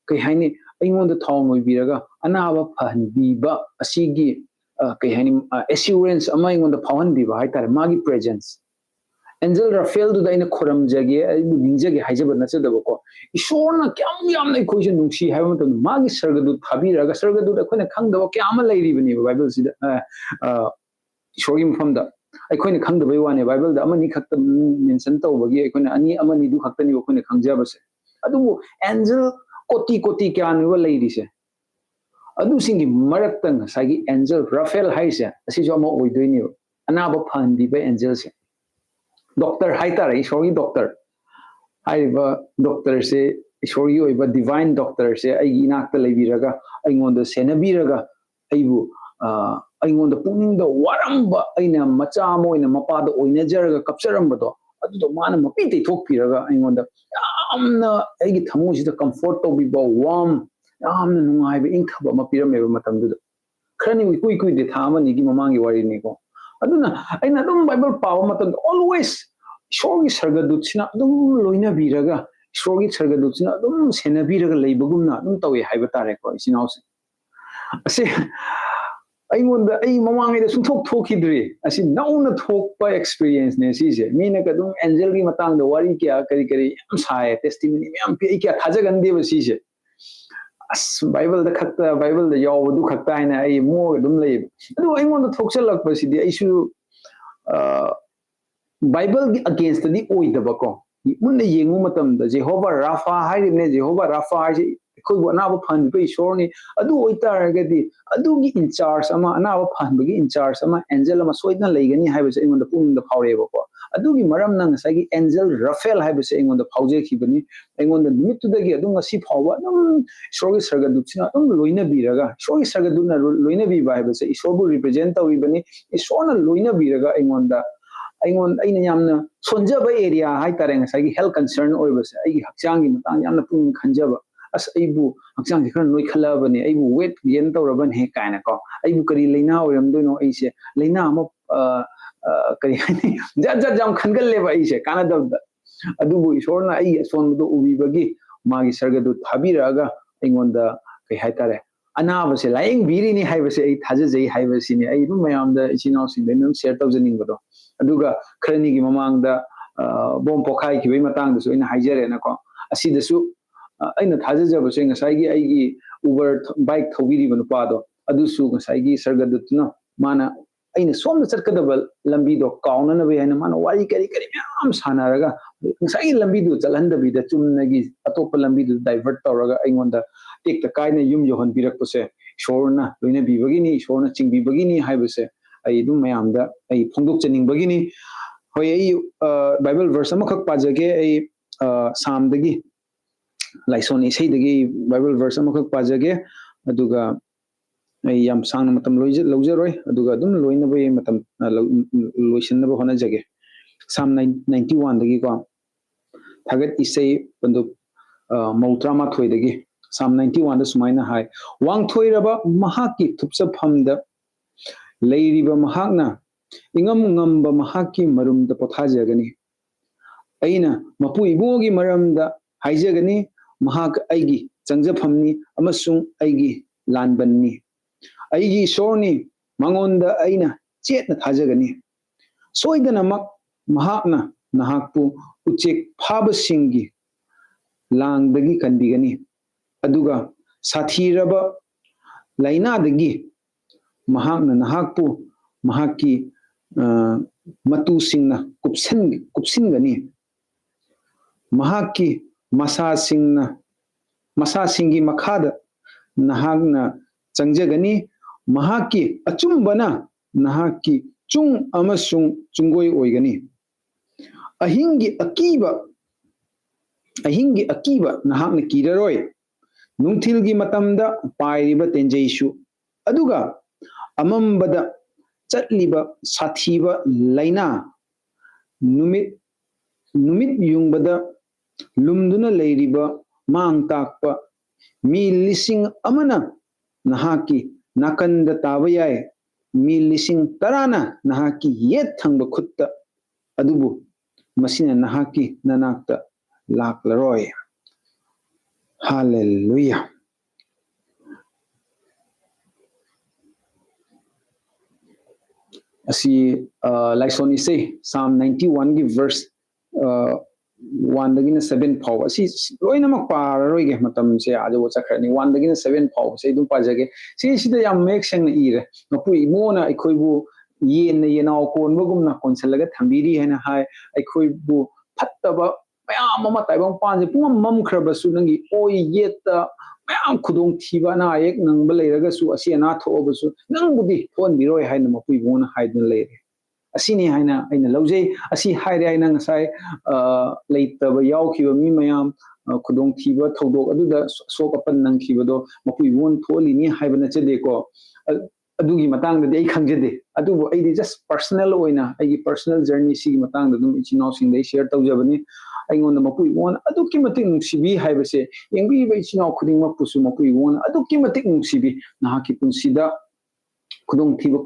ꯀꯩ ꯍꯥꯏꯅꯤ ꯑꯩꯉꯣꯟda ꯊꯧꯅꯥ ꯑꯣꯏꯕꯤꯔꯒ ꯑꯅꯥꯕ ꯐꯍꯟꯕꯤꯕ ꯑꯁꯤꯒꯤ ꯀꯩ ꯍꯥꯏꯅꯤ ꯑꯦꯁꯨꯔꯦꯟꯁ ꯑꯃ ꯑꯩꯉꯣꯟꯗ ꯐꯥꯎꯍꯟꯕꯤꯕ ꯍꯥꯏꯇꯥꯔꯦ ꯃꯥꯒꯤ ꯄ꯭ꯔꯦꯖꯦꯟꯁ ꯑꯦꯟꯖꯦꯜ ꯔꯐꯦꯜꯗꯨꯗ ꯑꯩꯅ ꯈꯣꯔꯝꯖꯒꯦ ꯑꯩꯕꯨ ꯅꯤꯡꯖꯒꯦ ꯍꯥꯏꯖꯕ ꯅꯠꯆꯗꯕꯀꯣ ꯏꯁꯣꯔꯅ ꯀꯌꯥꯝ ꯌꯥꯝꯅ ꯑꯩꯈꯣꯏꯁꯦ ꯅꯨꯡꯁꯤ ꯍꯥꯏꯕ ꯃꯇꯝꯗ ꯃꯥꯒꯤ ꯁꯔꯒꯗꯨꯠ ꯊꯥꯕꯤꯔꯒ ꯁꯔꯒꯗꯨꯠ ꯑꯩꯈꯣꯏꯅ ꯈꯪꯗꯕ ꯀꯌꯥ ꯑꯃ ꯂꯩꯔꯤꯕꯅꯦꯕ ꯕꯥꯏꯕꯜꯁꯤꯗ ꯏꯁꯣꯔꯒꯤ ꯃꯐꯝꯗ ꯑꯩꯈꯣꯏꯅ ꯈꯪꯗꯕꯩ ꯋꯥꯅꯦ ꯕꯥꯏꯕꯜꯗ ꯑꯃꯅꯤ ꯈꯛꯇ ꯃꯦꯟꯁꯟ ꯇꯧꯕꯒꯤ ꯑꯩꯈꯣꯏꯅ ꯑꯃꯅꯤꯗꯨ ꯈꯛꯇꯅꯦꯕ ꯑꯩꯈꯣꯏꯅ ꯈꯪꯖꯕꯁꯦ ꯑꯗꯨꯕꯨ ꯑꯦꯟꯖꯦꯜ ꯀꯣꯇꯤ ꯀꯌꯥꯅꯦꯕ ꯂꯩꯔꯤꯁꯦ ꯑꯗꯨꯁꯤꯡꯒꯤ ꯃꯔꯛꯇ ꯉꯁꯥꯏꯒꯤ ꯑꯦꯟꯖꯦꯜ ꯔꯐꯦꯜ ꯍꯥꯏꯁꯦ ꯑꯁꯤꯁꯨ ꯑꯃ ꯑꯣꯏꯗꯣꯏꯅꯦꯕ ꯑꯅꯥꯕ ꯐꯍꯟꯕꯤꯕ ꯑꯦꯟꯖꯦꯜꯁꯦ ꯗꯣꯛꯇꯔ ꯍꯥꯏꯇꯥꯔꯦ ꯏꯁꯣꯔꯒꯤ ꯗꯣꯛꯇꯔ ꯍꯥꯏꯔꯤꯕ ꯗꯣꯛꯇꯔꯁꯦ ꯏꯁꯣꯔꯒꯤ ꯑꯣꯏꯕ ꯗꯤꯚꯥꯏꯟ ꯗꯣꯛꯇꯔꯁꯦ ꯑꯩꯒꯤ ꯏꯅꯥꯛꯇ ꯂꯩꯕꯤꯔꯒ ꯑꯩꯉꯣꯟꯗ ꯁꯦꯟꯅꯕꯤꯔꯒ ꯑꯩꯕꯨ ꯑꯩꯉꯣꯟꯗ ꯄꯨꯛꯅꯤꯡꯗ ꯋꯥꯔꯝꯕ ꯑꯩꯅ ꯃꯆꯥ ꯑꯃ ꯑꯣꯏꯅ ꯃꯄꯥꯗ ꯑꯣꯏꯅꯖꯔꯒ ꯀꯞꯆꯔꯝꯕꯗꯣ ꯑꯗꯨꯗꯣ ꯃꯥꯅ ꯃꯄꯤ ꯇꯩꯊꯣꯛꯄꯤꯔꯒ ꯑꯩꯉꯣꯟꯗ ꯌꯥꯝꯅ ꯑꯩꯒꯤ ꯊꯃꯣꯏꯁꯤꯗ ꯀꯝꯐꯣꯔꯠ ꯇꯧꯕꯤꯕ ꯋꯥꯔꯝ ꯌꯥꯝꯅ ꯅꯨꯡꯉꯥꯏꯕ ꯏꯪꯊꯕ ꯑꯃ ꯄꯤꯔꯝꯃꯦꯕ ꯃꯇꯝꯗꯨꯗ ꯈꯔꯅꯤ ꯏꯀꯨꯏ ꯀꯨꯏꯗꯦ ꯊꯥ ꯑꯃꯅꯤꯒꯤ ꯃꯃꯥꯡꯒꯤ ꯋꯥꯔꯤꯅꯤꯀꯣ ꯑꯗꯨꯅ ꯑꯩꯅ ꯑꯗꯨꯝ ꯕꯥꯏꯕꯜ ꯄꯥꯕ ꯃꯇꯝꯗ ꯑꯣꯜꯋꯦꯁ ꯏꯁꯣꯔꯒꯤ ꯁꯔꯒꯗꯨꯠꯁꯤꯅ ꯑꯗꯨꯝ ꯂꯣꯏꯅꯕꯤꯔꯒ ꯏꯁꯣꯔꯒꯤ ꯁꯔꯒꯗꯨꯠꯁꯤꯅ ꯑꯗꯨꯝ ꯁꯦꯟꯅꯕꯤꯔꯒ ꯂꯩꯕꯒꯨꯝꯅ ꯑꯗꯨꯝ ꯇꯧꯋꯦ ꯍꯥꯏꯕ ꯇꯥꯔꯦꯀꯣ ꯏꯆꯤꯟ ꯏꯅꯥꯎꯁꯦ ꯑꯁꯤ ꯑꯩꯉꯣꯟꯗ ꯑꯩ ꯃꯃꯥꯡꯉꯩꯗ ꯁꯨꯡꯊꯣꯛ ꯊꯣꯛꯈꯤꯗ꯭ꯔꯤ ꯑꯁꯤ ꯅꯧꯅ ꯊꯣꯛꯄ ꯑꯦꯛꯁꯄꯤꯔꯤꯌꯦꯟꯁꯅꯦ ꯁꯤꯁꯦ ꯃꯤꯅꯒ ꯑꯗꯨꯝ ꯑꯦꯟꯖꯦꯜꯒꯤ ꯃꯇꯥꯡꯗ ꯋꯥꯔꯤ ꯀꯌꯥ ꯀꯔꯤ ꯌꯥꯝ ꯁꯥꯏ ꯇꯦꯁꯇꯤꯃꯣꯅꯤ ꯃꯌꯥꯝ ꯄꯤ ꯑꯩ ꯀꯌꯥ ꯊꯥꯖꯒꯟꯗꯦꯕ ꯁꯤꯁꯦ ꯑꯁ ꯕꯥꯏꯕꯜꯗ ꯌꯥꯎꯕꯗꯨ ꯈꯛꯇ ꯍꯥꯏꯅ ꯑꯩ ꯃꯣꯛꯑꯒ ꯑꯗꯨꯝ ꯂꯩꯌꯦꯕ ꯑꯗꯨ ꯑꯩꯉꯣꯟꯗ ꯊꯣꯛꯆꯜꯂꯛꯄꯁꯤꯗꯤ ꯑꯩꯁꯨ ꯕꯥꯏꯕꯜꯒꯤ ꯑꯒꯦꯟꯁꯇꯗꯤ ꯑꯣꯏꯗꯕꯀꯣ ꯃꯨꯟꯅ ꯌꯦꯡꯕ ꯃꯇꯝꯗ ꯖꯦꯍꯣꯚꯥ ꯔꯥꯐꯥ ꯍꯥꯏꯔꯤꯕꯅꯦ ꯖꯦꯍꯣꯚꯥ ꯔꯥꯐꯥ ꯍꯥꯏꯁꯦ ꯑꯩꯈꯣꯏꯕꯨ ꯑꯅꯥꯕ ꯐꯍꯟꯕꯤꯕ ꯏꯁꯣꯔꯅꯤ ꯑꯗꯨ ꯑꯣꯏꯇꯥꯔꯒꯗꯤ ꯑꯗꯨꯒꯤ ꯏꯟꯆꯥꯔꯖ ꯑꯃ ꯑꯅꯥꯕ ꯐꯍꯟꯕꯒꯤ ꯏꯟꯆꯥꯔꯖ ꯑꯃ ꯑꯦꯟꯖꯦꯜ ꯑꯃ ꯁꯣꯏꯗꯅ ꯂꯩꯒꯅꯤ ꯍꯥꯏꯕꯁꯦ ꯑꯩꯉꯣꯟꯗ ꯄꯨꯛꯅꯤꯡꯗ ꯐꯥꯎꯔꯛꯑꯦꯕꯀꯣ ꯑꯗꯨꯒꯤ ꯃꯔꯝꯅ ꯉꯁꯥꯏꯒꯤ ꯑꯦꯟꯖꯦꯜ ꯔꯐꯦꯜ ꯍꯥꯏꯕꯁꯦ ꯑꯩꯉꯣꯟꯗ ꯐꯥꯎꯖꯈꯤꯕꯅꯤ ꯑꯩꯉꯣꯟꯗ ꯅꯨꯃꯤꯠꯇꯨꯗꯒꯤ ꯑꯗꯨꯝ ꯉꯁꯤ ꯐꯥꯎꯕ ꯑꯗꯨꯝ ꯏꯁꯣꯔꯒꯤ ꯁꯔꯒꯗꯨꯠꯁꯤꯅ ꯑꯗꯨꯝ ꯂꯣꯏꯅꯕꯤꯔꯒ ꯏꯁꯣꯔꯒꯤ ꯁꯔꯒꯗꯨꯠꯅ ꯂꯣꯏꯅꯕꯤꯕ ꯍꯥꯏꯕꯁꯦ ꯏꯁꯣꯔꯕꯨ ꯔꯤꯄ꯭ꯔꯖꯦꯟ ꯇꯧꯔꯤꯕꯅꯤ ꯏꯁꯣꯔꯅ ꯂꯣꯏꯅꯕꯤꯔꯒ ꯑꯩꯅ ꯌꯥꯝꯅ ꯁꯣꯟꯖꯕ ꯑꯦꯔꯤꯌꯥ ꯍꯥꯏꯇꯥꯔꯦ ꯉꯁꯥꯏꯒꯤ ꯍꯦꯜꯊ ꯀꯟꯁꯔꯟ ꯑꯣꯏꯕꯁꯦ ꯑꯩꯒꯤ ꯍꯛꯆꯥꯡꯒꯤ ꯃꯇꯥꯡꯗ ꯌꯥꯝꯅ ꯄꯨꯛꯅꯤꯡ ꯈꯟꯖꯕ ꯑꯁ ꯑꯩꯕꯨ ꯍꯛꯆꯥꯡꯁꯦ ꯈꯔ ꯅꯣꯏꯈꯠꯂꯛꯑꯕꯅꯦ ꯑꯩꯕꯨ ꯋꯦꯠ ꯒꯦꯟ ꯇꯧꯔꯕꯅꯦ ꯀꯥꯏꯅꯀꯣ ꯑꯩꯕꯨ ꯀꯔꯤ ꯂꯩꯅꯥ ꯑꯣꯏꯔꯝꯗꯣꯏꯅꯣ ꯑꯩꯁꯦ ꯂꯩꯅꯥ ꯑꯃ ꯀꯔꯤ ꯍꯥꯏꯅꯤ ꯖꯥꯠ ꯌꯥꯝ ꯈꯟꯒꯜꯂꯦꯕ ꯑꯩꯁꯦ ꯀꯥꯟꯅꯗꯕꯗ ꯑꯗꯨꯕꯨ ꯏꯁꯣꯔꯅ ꯑꯩꯒꯤ ꯑꯁꯣꯟꯕꯗꯣ ꯎꯕꯤꯕꯒꯤ ꯃꯥꯒꯤ ꯁꯔꯒꯗꯨ ꯊꯥꯕꯤꯔꯛꯑꯒ ꯑꯩꯉꯣꯟꯗ ꯀꯩ ꯍꯥꯏꯇꯥꯔꯦ ꯑꯅꯥꯕꯁꯦ ꯂꯥꯌꯦꯡꯕꯤꯔꯤꯅꯤ ꯍꯥꯏꯕꯁꯦ ꯑꯩ ꯊꯥꯖꯖꯩ ꯍꯥꯏꯕꯁꯤꯅꯤ ꯑꯩ ꯑꯗꯨꯝ ꯃꯌꯥꯝꯗ ꯏꯆꯤꯟ ꯏꯅꯥꯎꯁꯤꯡꯗ ꯑꯗꯨꯝ ꯁꯦꯌꯔ ꯇꯧꯖꯅꯤꯡꯕꯗꯣ ꯑꯗꯨꯒ ꯈꯔꯅꯤꯒꯤ ꯃꯃꯥꯡꯗ ꯕꯣꯝ ꯄꯣꯈꯥꯏꯈꯤꯕꯒꯤ ꯃꯇꯥꯡꯗꯁꯨ ꯑꯩꯅ ꯍꯥꯏꯖꯔꯦꯅꯀꯣ ꯑꯁꯤꯗꯁꯨ ꯑꯩꯅ ꯊꯥꯖꯖꯕꯁꯦ ꯉꯁꯥꯏꯒꯤ ꯑꯩꯒꯤ ꯎꯕꯔ ꯕꯥꯏꯛ ꯊꯧꯕꯤꯔꯤꯕ ꯅꯨꯄꯥꯗꯣ ꯑꯗꯨꯁꯨ ꯉꯁꯥꯏꯒꯤ ꯁꯔꯒꯗꯨꯠꯇꯨꯅ ꯃꯥꯅ ꯑꯩꯅ ꯁꯣꯝꯗ ꯆꯠꯀꯗꯕ ꯂꯝꯕꯤꯗꯣ ꯀꯥꯎꯅꯅꯕ ꯍꯥꯏꯅ ꯃꯥꯅ ꯋꯥꯔꯤ ꯀꯔꯤ ꯀꯔꯤ ꯃꯌꯥꯝ ꯁꯥꯟꯅꯔꯒ ꯉꯁꯥꯏꯒꯤ ꯂꯝꯕꯤꯗꯨ ꯆꯠꯍꯟꯗꯕꯤꯗ ꯆꯨꯝꯅꯒꯤ ꯑꯇꯣꯞꯄ ꯂꯝꯕꯤꯗꯨ ꯗꯥꯏꯚꯔꯠ ꯇꯧꯔꯒ ꯑꯩꯉꯣꯟꯗ ꯇꯦꯛꯇ ꯀꯥꯏꯅ ꯌꯨꯝ ꯌꯧꯍꯟꯕꯤꯔꯛꯄꯁꯦ ꯏꯁꯣꯔꯅ ꯂꯣꯏꯅꯕꯤꯕꯒꯤꯅꯤ ꯏꯁꯣꯔꯅ ꯆꯤꯡꯕꯤꯕꯒꯤꯅꯤ ꯍꯥꯏꯕꯁꯦ ꯑꯩ ꯑꯗꯨꯝ ꯃꯌꯥꯝꯗ ꯑꯩ ꯐꯣꯡꯗꯣꯛꯆꯅꯤꯡꯕꯒꯤꯅꯤ ꯍꯣꯏ ꯑꯩ ꯕꯥꯏꯕꯜ ꯚꯔꯁ ꯑꯃꯈꯛ ꯄꯥꯖꯒꯦ ꯑꯩ ꯁꯥꯝꯗꯒꯤ ꯂꯥꯏꯁꯣꯟ ꯏꯁꯩꯗꯒꯤ ꯕꯥꯏꯕꯜ ꯚꯔꯁ ꯑꯃꯈꯛ ꯄꯥꯖꯒꯦ ꯑꯗꯨꯒ ꯑꯩ ꯌꯥꯝ ꯁꯥꯡꯅ ꯃꯇꯝ ꯂꯧꯖꯔꯣꯏ ꯑꯗꯨꯒ ꯑꯗꯨꯝ ꯂꯣꯏꯅꯕ ꯃꯇꯝ ꯂꯣꯏꯁꯤꯟꯅꯕ ꯍꯣꯠꯅꯖꯒꯦ ꯁꯥꯝ 91ꯗꯒꯤꯀꯣ ꯊꯥꯒꯠ ꯏꯁꯩ ꯄꯟꯗꯨꯞ 38ꯗꯒꯤ ꯁꯥꯝ 91ꯗ ꯁꯨꯃꯥꯏꯅ ꯍꯥꯏ ꯋꯥꯡꯊꯣꯏꯔꯕ ꯃꯍꯥꯛꯀꯤ ꯊꯨꯞꯆꯐꯝꯗ ꯂꯩꯔꯤꯕ ꯃꯍꯥꯛꯅ ꯏꯉꯝ ꯉꯝꯕ ꯃꯍꯥꯛꯀꯤ ꯃꯔꯨꯝꯗ ꯄꯣꯊꯥꯖꯒꯅꯤ ꯑꯩꯅ ꯃꯄꯨ ꯏꯕꯨꯡꯒꯤ ꯃꯔꯝꯗ ꯍꯥꯏꯖꯒꯅꯤ ꯃꯍꯥꯛ ꯑꯩꯒꯤ ꯆꯪꯖꯐꯝꯅꯤ ꯑꯃꯁꯨꯡ ꯑꯩꯒꯤ ꯂꯥꯟꯕꯟꯅꯤ ꯑꯩꯒꯤ ꯏꯁꯣꯔꯅꯤ ꯃꯉꯣꯟꯗ ꯑꯩꯅ ꯆꯦꯠꯅ ꯊꯥꯖꯒꯅꯤ ꯁꯣꯏꯗꯅꯃꯛ ꯃꯍꯥꯛꯅ ꯅꯍꯥꯛꯄꯨ ꯎꯆꯦꯛ ꯐꯥꯕꯁꯤꯡꯒꯤ ꯂꯥꯡꯗꯒꯤ ꯀꯟꯕꯤꯒꯅꯤ ꯑꯗꯨꯒ ꯁꯥꯊꯤꯔꯕ ꯂꯥꯏꯅꯥꯗꯒꯤ ꯃꯍꯥꯛꯅ ꯅꯍꯥꯛꯄꯨ ꯃꯍꯥꯛꯀꯤ ꯃꯇꯨꯁꯤꯡꯅ ꯀꯨꯞꯁꯤꯟꯒꯅꯤ ꯃꯍꯥꯛꯀꯤ ꯃꯁꯥꯁꯤꯡꯒꯤ ꯃꯈꯥꯗ ꯅꯍꯥꯛꯅ ꯆꯪꯖꯒꯅꯤ ꯃꯍꯥꯛꯀꯤ ꯑꯆꯨꯝꯕꯅ ꯅꯍꯥꯛꯀꯤ ꯆꯨꯡ ꯑꯃꯁꯨꯡ ꯆꯨꯡꯒꯣꯏ ꯑꯣꯏꯒꯅꯤ ꯑꯍꯤꯡꯒꯤ ꯑꯀꯤꯕ ꯅꯍꯥꯛꯅ ꯀꯤꯔꯔꯣꯏ ꯅꯨꯡꯊꯤꯜꯒꯤ ꯃꯇꯝꯗ ꯄꯥꯏꯔꯤꯕ ꯇꯦꯟꯖꯩꯁꯨ ꯑꯗꯨꯒ ꯑꯃꯝꯕꯗ ꯆꯠꯂꯤꯕ ꯁꯥꯊꯤꯕ ꯂꯩꯅꯥ ꯅꯨꯃꯤꯠ ꯌꯨꯡꯕꯗ ꯂꯨꯝꯗꯨꯅ ꯂꯩꯔꯤꯕ ꯃꯥꯡ ꯇꯥꯛꯄ ꯃꯤ 1,000,000ꯅ ꯅꯍꯥꯛꯀꯤ ꯅꯥꯀꯟꯗ ꯇꯥꯕ ꯌꯥꯏ ꯃꯤ 10,000,000ꯅ ꯅꯍꯥꯛꯀꯤ ꯌꯦꯠ ꯊꯪꯕ ꯈꯨꯠꯇ ꯑꯗꯨꯕꯨ ꯃꯁꯤꯅ ꯅꯍꯥꯛꯀꯤ ꯅꯅꯥꯛꯇ ꯂꯥꯛꯂꯔꯣꯏ ꯍꯜꯂꯦꯂꯨꯌꯥ ꯑꯁꯤ ꯂꯥꯏꯁꯣꯟ ꯏꯁꯩ ꯁꯥꯝ 91ꯒꯤ ꯚꯔꯁ 1ꯗꯒꯤꯅ 7 ꯐꯥꯎꯕ ꯑꯁꯤ ꯂꯣꯏꯅꯃꯛ ꯄꯥꯔꯔꯣꯏꯒꯦ ꯃꯇꯝꯁꯦ ꯑꯗꯨꯕꯨ ꯆꯠꯈ꯭ꯔꯅꯤ 1ꯗꯒꯤꯅ 7 ꯐꯥꯎꯕꯁꯦ ꯑꯗꯨꯝ ꯄꯥꯖꯒꯦ ꯁꯤꯁꯤꯗ ꯌꯥꯝ ꯃꯌꯦꯛ ꯁꯦꯡꯅ ꯏꯔꯦ ꯃꯄꯨ ꯏꯕꯣꯅ ꯑꯩꯈꯣꯏꯕꯨ ꯌꯦꯟꯅ ꯌꯦꯅꯥꯎ ꯀꯣꯟꯕꯒꯨꯝꯅ ꯀꯣꯟꯁꯤꯜꯂꯒ ꯊꯝꯕꯤꯔꯤ ꯍꯥꯏꯅ ꯍꯥꯏ ꯑꯩꯈꯣꯏꯕꯨ ꯐꯠꯇꯕ ꯃꯌꯥꯝ ꯑꯃ ꯇꯥꯏꯕꯪꯄꯥꯟꯁꯦ ꯄꯨꯡꯃꯝ ꯃꯝꯈ꯭ꯔꯕꯁꯨ ꯅꯪꯒꯤ ꯑꯣꯏ ꯌꯦꯠꯇ ꯃꯌꯥꯝ ꯈꯨꯗꯣꯡꯊꯤꯕ ꯑꯅꯥ ꯑꯌꯦꯛ ꯅꯪꯕ ꯂꯩꯔꯒꯁꯨ ꯑꯁꯤ ꯑꯅꯥ ꯊꯣꯛꯑꯕꯁꯨ ꯅꯪꯕꯨꯗꯤ ꯊꯣꯛꯍꯟꯕꯤꯔꯣꯏ ꯍꯥꯏꯅ ꯃꯄꯨ ꯏꯕꯣꯅ ꯍꯥꯏꯗꯨꯅ ꯂꯩꯔꯦ ꯑꯁꯤꯅꯤ ꯍꯥꯏꯅ ꯑꯩꯅ ꯂꯧꯖꯩ ꯑꯁꯤ ꯍꯥꯏꯔꯦ ꯍꯥꯏꯅ ꯉꯁꯥꯏ ꯂꯩꯇꯕ ꯌꯥꯎꯈꯤꯕ ꯃꯤ ꯃꯌꯥꯝ ꯈꯨꯗꯣꯡꯊꯤꯕ ꯊꯧꯗꯣꯛ ꯑꯗꯨꯗ ꯑꯁꯣꯛ ꯑꯄꯟ ꯅꯪꯈꯤꯕꯗꯣ ꯃꯄꯨ ꯏꯕꯣꯟ ꯊꯣꯛꯍꯜꯂꯤꯅꯤ ꯍꯥꯏꯕ ꯅꯠꯆꯗꯦꯀꯣ ꯑꯗꯨꯒꯤ ꯃꯇꯥꯡꯗꯗꯤ ꯑꯩ ꯈꯪꯖꯗꯦ ꯑꯗꯨꯕꯨ ꯑꯩꯗꯤ ꯖꯁ ꯄꯔꯁꯣꯅꯦꯜ ꯑꯣꯏꯅ ꯑꯩꯒꯤ ꯄꯔꯁꯣꯅꯦꯜ ꯖꯔꯅꯤ ꯁꯤꯒꯤ ꯃꯇꯥꯡꯗ ꯑꯗꯨꯝ ꯏꯆꯤꯟ ꯏꯅꯥꯎꯁꯤꯡꯗ ꯑꯩ ꯁꯤꯌꯔ ꯇꯧꯖꯕꯅꯤ ꯑꯩꯉꯣꯟꯗ ꯃꯄꯨ ꯏꯕꯣꯟ ꯑꯗꯨꯛꯀꯤ ꯃꯇꯤꯛ ꯅꯨꯡꯁꯤꯕꯤ ꯍꯥꯏꯕꯁꯦ ꯌꯦꯡꯕꯤꯕ ꯏꯆꯤꯟ ꯏꯅꯥꯎ ꯈꯨꯗꯤꯡꯃꯛꯄꯨꯁꯨ ꯃꯄꯨ ꯏꯕꯣꯟ ꯑꯗꯨꯛꯀꯤ ꯃꯇꯤꯛ ꯅꯨꯡꯁꯤꯕꯤ ꯅꯍꯥꯛꯀꯤ ꯄꯨꯟꯁꯤꯗ ꯈꯨꯗꯣꯡꯊꯤꯕ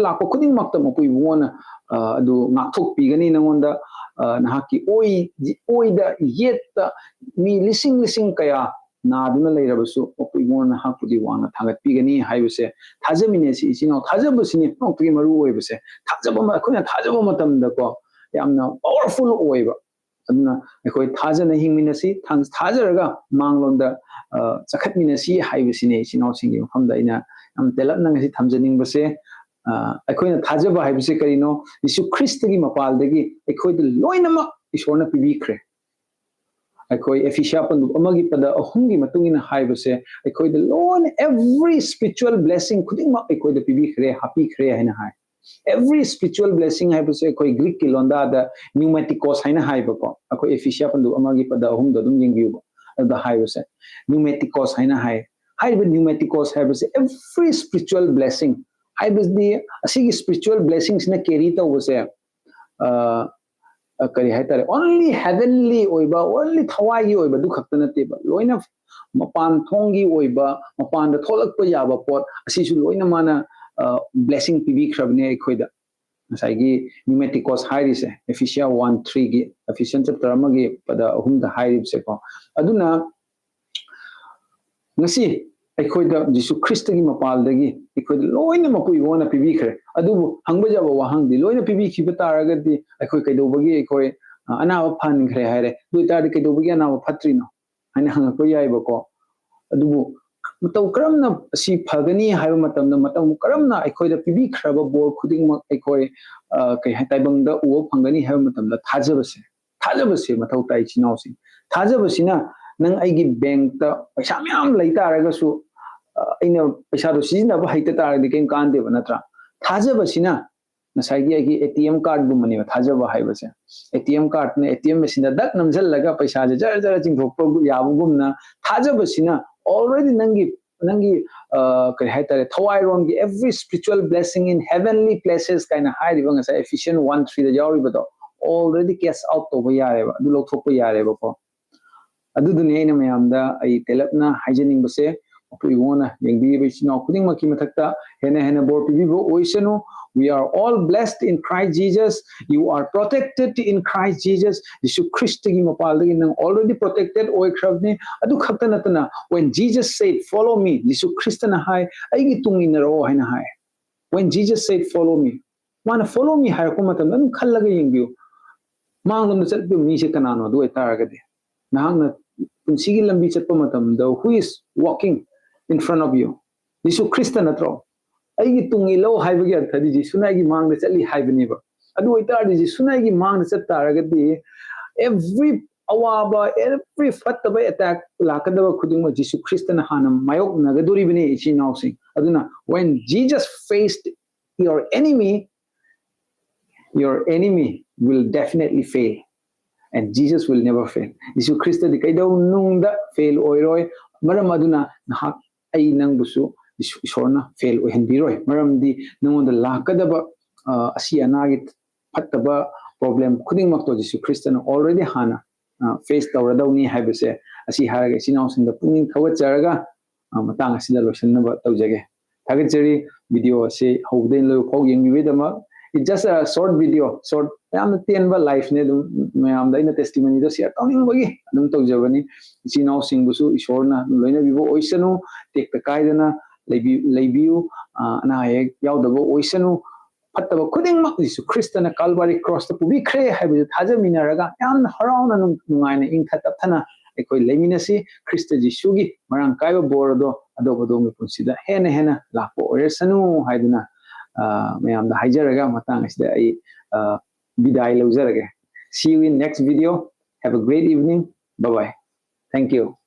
ꯂꯥꯛꯄ ꯈꯨꯗꯤꯡꯃꯛꯇ ꯃꯄꯨ ꯏꯕꯣꯟꯅ ꯑꯗꯨ ꯉꯥꯛꯊꯣꯛꯄꯤꯒꯅꯤ ꯅꯉꯣꯟꯗ ꯅꯍꯥꯛꯀꯤ ꯑꯣꯏꯗ ꯌꯦꯠꯇ ꯃꯤ ꯂꯤꯁꯤꯡ kaya ꯅꯥꯗꯨꯅ ꯂꯩꯔꯕꯁꯨ ꯃꯄꯨ ꯏꯕꯣꯟꯅ ꯅꯍꯥꯛꯄꯨꯗꯤ ꯋꯥꯡꯅ ꯊꯥꯡꯒꯠꯄꯤꯒꯅꯤ ꯍꯥꯏꯕꯁꯦ ꯊꯥꯖꯃꯤꯟꯅꯁꯤ ꯏꯆꯤꯟ ꯏꯅꯥꯎ ꯊꯥꯖꯕꯁꯤꯅꯤ ꯄꯨꯝꯅꯃꯛꯇꯒꯤ ꯃꯔꯨ ꯑꯣꯏꯕꯁꯦ ꯑꯩꯈꯣꯏꯅ ꯊꯥꯖꯕ ꯃꯇꯝꯗꯀꯣ ꯌꯥꯝꯅ ꯄꯥꯋꯔꯐꯨꯜ ꯑꯣꯏꯕ ꯑꯗꯨꯅ ꯑꯩꯈꯣꯏ ꯊꯥꯖꯅ ꯍꯤꯡꯃꯤꯟꯅꯁꯤ ꯊꯥꯖꯔꯒ ꯃꯥꯡꯂꯣꯝꯗ ꯆꯈꯠꯃꯤꯟꯅꯁꯤ ꯍꯥꯏꯕꯁꯤꯅꯤ ꯏꯆꯤꯟ ꯏꯅꯥꯎꯁꯤꯡꯒꯤ ꯃꯐꯝꯗ ꯑꯩꯅ ꯌꯥꯝ ꯇꯦꯜꯂꯞꯅ ꯉꯁꯤ ꯊꯝꯖꯅꯤꯡꯕꯁꯦ ꯑꯩꯈꯣꯏꯅ ꯊꯥꯖꯕ ꯍꯥꯏꯕꯁꯤ ꯀꯔꯤꯅꯣ ꯌꯤꯁꯨ ꯈ꯭ꯔꯤꯁꯇꯒꯤ ꯃꯄꯥꯜꯗꯒꯤ ꯑꯩꯈꯣꯏꯗ ꯂꯣꯏꯅꯃꯛ ꯏꯁꯣꯔꯅ ꯄꯤꯕꯤꯈ꯭ꯔꯦ ꯑꯩꯈꯣꯏ ꯑꯦꯐꯤꯁꯤꯌꯥ ꯄꯟꯗꯨꯞ 1:3ꯒꯤ ꯃꯇꯨꯡ ꯏꯟꯅ ꯍꯥꯏꯕꯁꯦ ꯑꯩꯈꯣꯏꯗ ꯂꯣꯏꯅ ꯑꯦꯚ꯭ꯔꯤ ꯁ꯭ꯄꯤꯔꯤꯆꯨꯋꯦꯜ ꯕ꯭ꯂꯦꯁꯤꯡ ꯈꯨꯗꯤꯡꯃꯛ ꯑꯩꯈꯣꯏꯗ ꯄꯤꯕꯤꯈ꯭ꯔꯦ ꯍꯥꯞꯄꯤꯈ꯭ꯔꯦ ꯍꯥꯏꯅ ꯍꯥꯏ ꯑꯦꯚ꯭ꯔꯤ ꯁ꯭ꯄꯤꯔꯤꯆꯨꯋꯦꯜ ꯕ꯭ꯂꯦꯁꯤꯡ ꯍꯥꯏꯕꯁꯦ ꯑꯩꯈꯣꯏ ꯒ꯭ꯔꯤꯛꯀꯤ ꯂꯣꯟꯗꯥꯗ ꯅ꯭ꯌꯨꯃꯦꯇꯤꯀꯣꯁ ꯍꯥꯏꯅ ꯍꯥꯏꯕꯀꯣ ꯑꯩꯈꯣꯏ ꯑꯦꯐꯤꯁꯤꯌꯥ ꯄꯟꯗꯨꯞ 1:3 ꯑꯗꯨꯝ ꯌꯦꯡꯕꯤꯌꯨꯕ ꯑꯗꯨꯗ ꯍꯥꯏꯕꯁꯦ ꯅ꯭ꯌꯨꯃꯦꯇꯤꯀꯣꯁ ꯍꯥꯏꯅ ꯍꯥꯏ ꯍꯥꯏꯔꯤꯕ ꯅ꯭ꯌꯨꯃꯦꯇꯤꯀꯣꯁ ꯍꯥꯏꯕꯁꯦ ꯑꯦꯚ꯭ꯔꯤ ꯁ꯭ꯄꯤꯔꯤꯆꯨꯋꯦꯜ ꯕ꯭ꯂꯦꯁꯤꯡ ꯍꯥꯏꯕꯗꯤ ꯑꯁꯤꯒꯤ ꯁ꯭ꯄꯤꯔꯤꯆꯨꯋꯦꯜ ꯕ꯭ꯂꯦꯁꯤꯡꯁꯤꯅ ꯀꯦꯔꯤ ꯇꯧꯕꯁꯦ ꯀꯔꯤ ꯍꯥꯏꯇꯥꯔꯦ ꯑꯣꯟꯂꯤ ꯍꯦꯚꯦꯟꯂꯤ ꯑꯣꯏꯕ ꯑꯣꯟꯂꯤ ꯊꯋꯥꯏꯒꯤ ꯑꯣꯏꯕ ꯑꯗꯨ ꯈꯛꯇ ꯅꯠꯇꯦꯕ ꯂꯣꯏꯅ ꯃꯄꯥꯟ ꯊꯣꯡꯒꯤ ꯑꯣꯏꯕ ꯃꯄꯥꯟꯗ ꯊꯣꯛꯂꯛꯄ ꯌꯥꯕ ꯄꯣꯠ ꯑꯁꯤꯁꯨ ꯂꯣꯏꯅ ꯃꯥꯅ ꯕ꯭ꯂꯦꯁꯤꯡ ꯄꯤꯕꯤꯈ꯭ꯔꯕꯅꯦ ꯑꯩꯈꯣꯏꯗ ꯉꯁꯥꯏꯒꯤ ꯅ꯭ꯌꯨꯃꯦꯇꯤꯀꯣꯁ ꯍꯥꯏꯔꯤꯁꯦ ꯑꯦꯐꯤꯁꯤꯌꯥ 1:3ꯒꯤ ꯑꯦꯐꯤꯁꯤꯌꯟ ꯆꯦꯞꯇꯔ 1:3 ꯍꯥꯏꯔꯤꯕꯁꯦꯀꯣ ꯑꯗꯨꯅ ꯉꯁꯤ ꯑꯩꯈꯣꯏꯗ ꯖꯤꯁꯨ ꯈ꯭ꯔꯤꯁꯇꯒꯤ ꯃꯄꯥꯜꯗꯒꯤ ꯑꯩꯈꯣꯏꯗ ꯂꯣꯏꯅ ꯃꯄꯨ ꯏꯕꯣꯟꯅ ꯄꯤꯕꯤꯈ꯭ꯔꯦ ꯑꯗꯨꯕꯨ ꯍꯪꯕ ꯌꯥꯕ ꯋꯥꯍꯪꯗꯤ ꯂꯣꯏꯅ ꯄꯤꯕꯤꯈꯤꯕ ꯇꯥꯔꯒꯗꯤ ꯑꯩꯈꯣꯏ ꯀꯩꯗꯧꯕꯒꯤ ꯑꯩꯈꯣꯏ ꯑꯅꯥꯕ ꯐꯍꯟꯈ꯭ꯔꯦ ꯍꯥꯏꯔꯦ ꯑꯗꯨ ꯑꯣꯏꯇꯥꯔꯗꯤ ꯀꯩꯗꯧꯕꯒꯤ ꯑꯅꯥꯕ ꯐꯠꯇ꯭ꯔꯤꯅꯣ ꯍꯥꯏꯅ ꯍꯪꯉꯛꯄ ꯌꯥꯏꯕꯀꯣ ꯑꯗꯨꯕꯨ matau karamna si phagani haiba matamna matau karamna aikhoida pibi khraba bor khudingmak aikoi kai taibangda uo phangani haiba matamda thajabase matau tai chinausi thajabasina nang aigi bank ta paisa myam leita aragasu aina paisa do sijina ba haita taradi kem kande ba natra thajabasina nasagi aigi ATM card gumani thajaba haibase ATM card ne ATM machine dak namjal laga paisa jar jar chingthokpa yabugumna thajabasina already nangi kai haitare thawai ron gi every spiritual blessing in heavenly places kind of high ribang sa Ephesians 1:3 da yawi bado already cast out to yare ba du lok thokpa yare ba ko adu duni ina mayamda ai telapna hygienic base apu iwona yengbi be chino kuding maki mathakta hena bor pibo oisanu. We are all blessed in Christ Jesus. You are protected in Christ Jesus. Yeshu Christ gi mapalgi nang already protected oi khrabni adu khakta natana when Jesus said follow me Yeshu Christ na hai aigi tungi na ro haina hai when Jesus said follow me mana follow me hai ko matam anu khallaga yengbiu mangam na chatbi mi se kanano du etaragade nahang punsigi lambi chatpa matam da who is walking in front of you Yeshu Christ na tro aigi tungi lo haibagi arthadi Jisuna gi mangda chatli haibani ba adu etardi Jisuna gi mangda chataragadi every awaba every fattaba attack lakadaba khudingma Jesu Christ na hanam mayok nagaduri bini ichi nausing aduna when Jesus faced your enemy will definitely fail and Jesus will never fail Jesu Christ di kaidaw nungda fail oiroi maram aduna nahak ai nang busu Ishorna fail ohenbiroi maram di nangonda lakadaba asi anagi fattaba problem khuding makto Jesu Christ na already hana face tawradawni haibase asi haraga sinaw sinda puning thawacharaga matang asida losanna tawjage thagachari video ase howden lo phau yengbidama it's just a short video short yam tenba life ne mayam da ina testimony do share tawning bagi adum tawjabani sinaw singbusu ishorna loina bibo oisanu tekta kaidana leibiu ana ek yaudabo oisanu fattaba khudingmak Jesu Christ na Calvary cross ta pubi khre haibu thajaminaraga yan harauna nungaina ingthathana ekoi leiminasi Christ Jesu gi marang kaiba bordo adobodo mi punsida hena lakpo oresanu haiduna mayam da haijaraga matang asida ai bidai lawjarage see you in next video have a great evening bye bye thank you